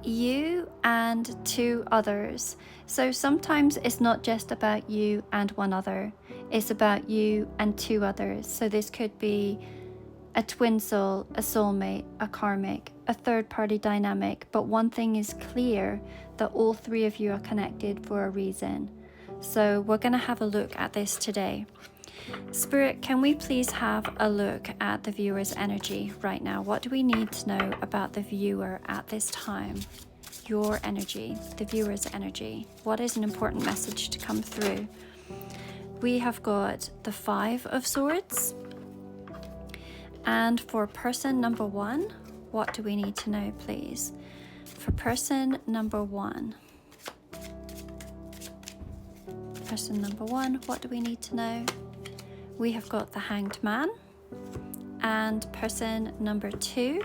you and two others. So sometimes it's not just about you and one other, it's about you and two others. So this could be a twin soul, a soulmate, a karmic, a third party dynamic. But one thing is clear, that all three of you are connected for a reason. So we're going to have a look at this today. Spirit, can we please have a look at the viewer's energy right now? What do we need to know about the viewer at this time? Your energy, the viewer's energy. What is an important message to come through? We have got the Five of Swords. And for person number one, what do we need to know, please? For person number one. Person number one, what do we need to know? We have got the Hanged Man. And person number two.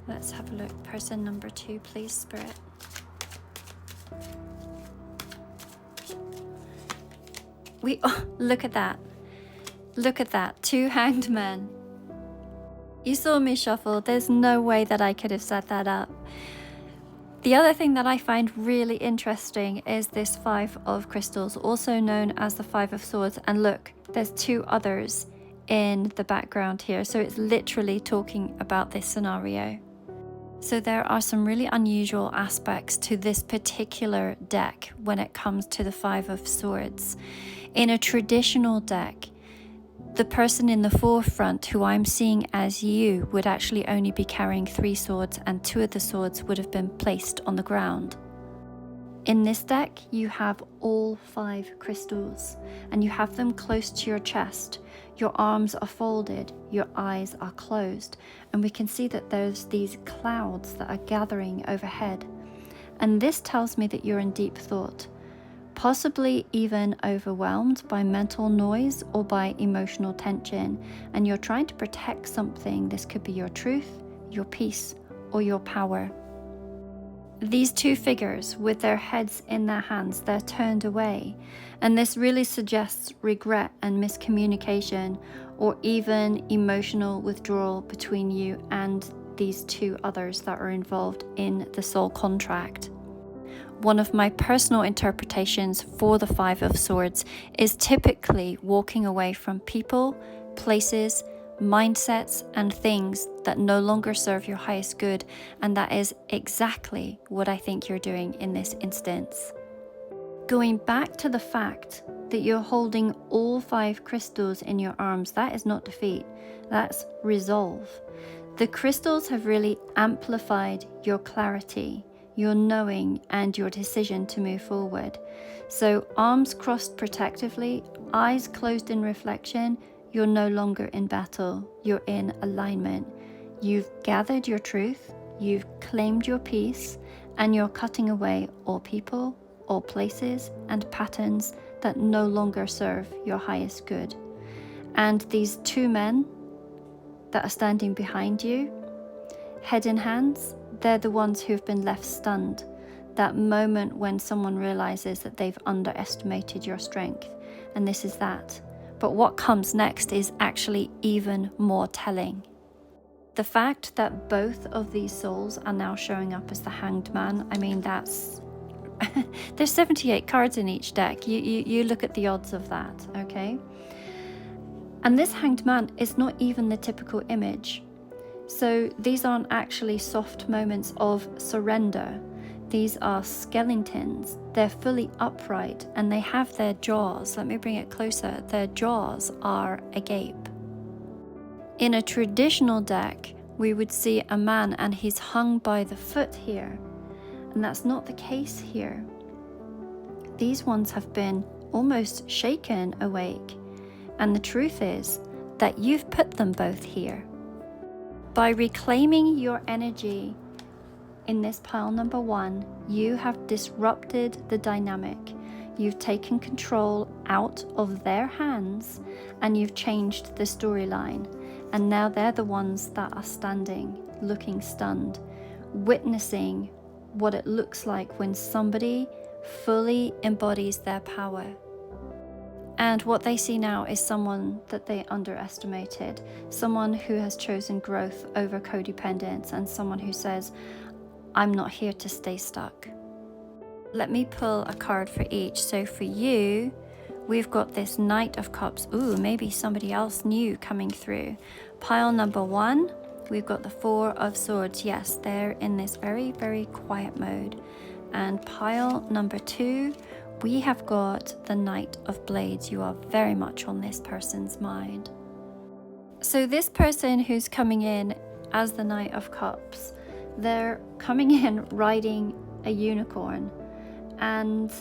Let's have a look. Person number two, please, Spirit. Look at that. Look at that. Two Hanged Men. You saw me shuffle. There's no way that I could have set that up. The other thing that I find really interesting is this Five of Crystals, also known as the Five of Swords. And look, there's two others in the background here. So it's literally talking about this scenario. So there are some really unusual aspects to this particular deck when it comes to the Five of Swords. In a traditional deck, the person in the forefront, who I'm seeing as you, would actually only be carrying three swords, and two of the swords would have been placed on the ground. In this deck, you have all five crystals, and you have them close to your chest. Your arms are folded, your eyes are closed, and we can see that there's these clouds that are gathering overhead. And this tells me that you're in deep thought, possibly even overwhelmed by mental noise or by emotional tension, and you're trying to protect something. This could be your truth, your peace, or your power. These two figures with their heads in their hands, they're turned away, and this really suggests regret and miscommunication, or even emotional withdrawal between you and these two others that are involved in the soul contract. One of my personal interpretations for the Five of Swords is typically walking away from people, places, mindsets, and things that no longer serve your highest good, and that is exactly what I think you're doing in this instance. Going back to the fact that you're holding all five crystals in your arms, that is not defeat, that's resolve. The crystals have really amplified your clarity, your knowing, and your decision to move forward. So arms crossed protectively, eyes closed in reflection, you're no longer in battle, you're in alignment. You've gathered your truth, you've claimed your peace, and you're cutting away all people, all places, and patterns that no longer serve your highest good. And these two men that are standing behind you, head in hands, they're the ones who've been left stunned. That moment when someone realizes that they've underestimated your strength. And this is that. But what comes next is actually even more telling. The fact that both of these souls are now showing up as the Hanged Man, I mean, that's... there's 78 cards in each deck. You look at the odds of that, okay? And this Hanged Man is not even the typical image. So these aren't actually soft moments of surrender. These are skeletons. They're fully upright and they have their jaws. Let me bring it closer. Their jaws are agape. In a traditional deck, we would see a man and he's hung by the foot here. And that's not the case here. These ones have been almost shaken awake. And the truth is that you've put them both here. By reclaiming your energy in this pile number one, you have disrupted the dynamic. You've taken control out of their hands and you've changed the storyline. And now they're the ones that are standing, looking stunned, witnessing what it looks like when somebody fully embodies their power. And what they see now is someone that they underestimated, someone who has chosen growth over codependence, and someone who says, I'm not here to stay stuck. Let me pull a card for each. So for you, we've got this Knight of Cups. Ooh, maybe somebody else new coming through. Pile number 1, we've got the 4 of Swords. Yes, they're in this very, very quiet mode. And pile number 2, we have got the Knight of Blades. You are very much on this person's mind. So this person who's coming in as the Knight of Cups, they're coming in riding a unicorn. And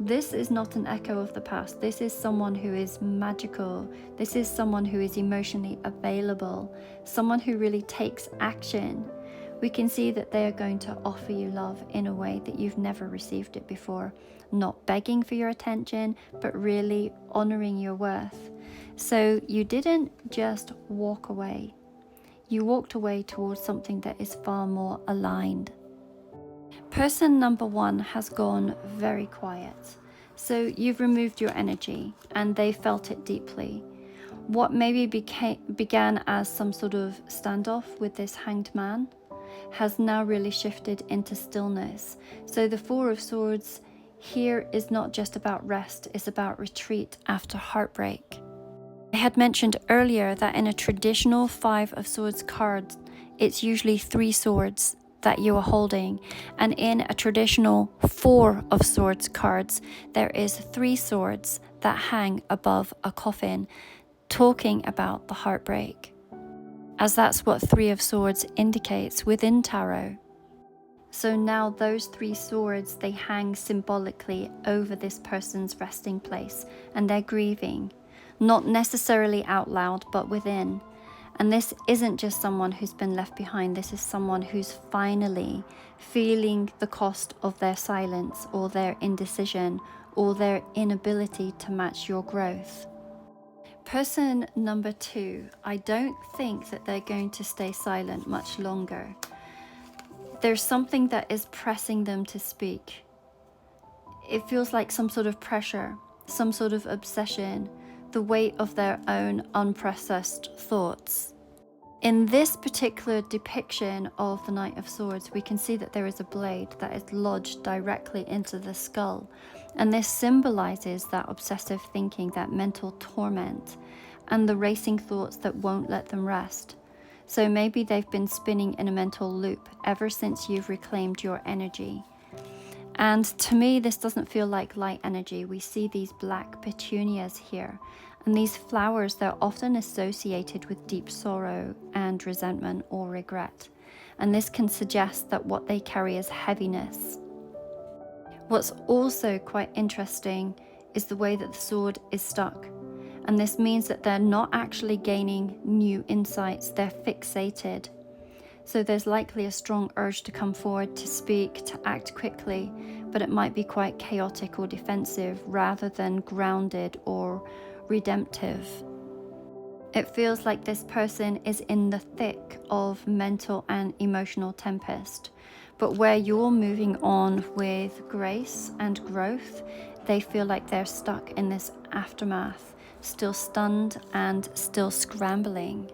this is not an echo of the past. This is someone who is magical. This is someone who is emotionally available, someone who really takes action. We can see that they are going to offer you love in a way that you've never received it before. Not begging for your attention, but really honoring your worth. So you didn't just walk away. You walked away towards something that is far more aligned. Person number 1 has gone very quiet. So you've removed your energy and they felt it deeply. What maybe began as some sort of standoff with this Hanged Man has now really shifted into stillness. So the 4 of Swords here is not just about rest, it's about retreat after heartbreak. I had mentioned earlier that in a traditional 5 of Swords card, it's usually 3 swords that you are holding, and in a traditional 4 of Swords cards, there is 3 swords that hang above a coffin, talking about the heartbreak, as that's what 3 of Swords indicates within tarot. So now those 3 swords, they hang symbolically over this person's resting place, and they're grieving, not necessarily out loud, but within. And this isn't just someone who's been left behind. This is someone who's finally feeling the cost of their silence or their indecision or their inability to match your growth. Person number 2, I don't think that they're going to stay silent much longer. There's something that is pressing them to speak. It feels like some sort of pressure, some sort of obsession, the weight of their own unprocessed thoughts. In this particular depiction of the Knight of Swords, we can see that there is a blade that is lodged directly into the skull. And this symbolizes that obsessive thinking, that mental torment, and the racing thoughts that won't let them rest. So maybe they've been spinning in a mental loop ever since you've reclaimed your energy. And to me, this doesn't feel like light energy. We see these black petunias here. And these flowers, they're often associated with deep sorrow and resentment or regret. And this can suggest that what they carry is heaviness. What's also quite interesting is the way that the sword is stuck. And this means that they're not actually gaining new insights, they're fixated. So there's likely a strong urge to come forward, to speak, to act quickly, but it might be quite chaotic or defensive rather than grounded or redemptive. It feels like this person is in the thick of mental and emotional tempest, but where you're moving on with grace and growth, they feel like they're stuck in this aftermath, still stunned and still scrambling.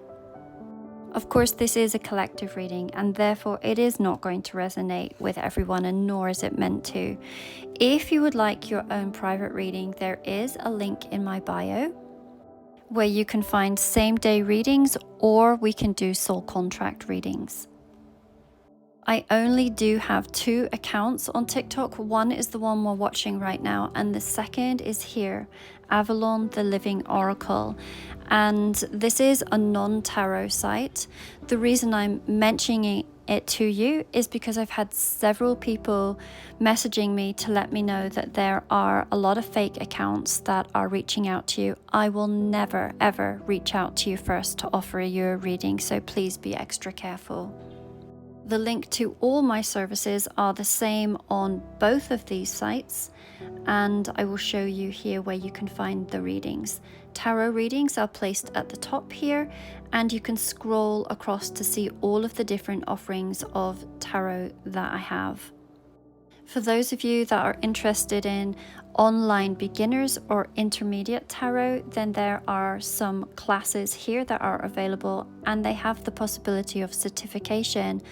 Of course, this is a collective reading, and therefore it is not going to resonate with everyone, and nor is it meant to. If you would like your own private reading, there is a link in my bio where you can find same-day readings, or we can do soul contract readings. I only do have 2 accounts on TikTok. One is the one we're watching right now, and the second is here, Avalon the Living Oracle. And this is a non-tarot site. The reason I'm mentioning it to you is because I've had several people messaging me to let me know that there are a lot of fake accounts that are reaching out to you. I will never ever reach out to you first to offer you a reading, so please be extra careful. The link to all my services are the same on both of these sites, and I will show you here where you can find the readings. Tarot readings are placed at the top here, and you can scroll across to see all of the different offerings of tarot that I have. For those of you that are interested in online beginners or intermediate tarot, then there are some classes here that are available, and they have the possibility of certification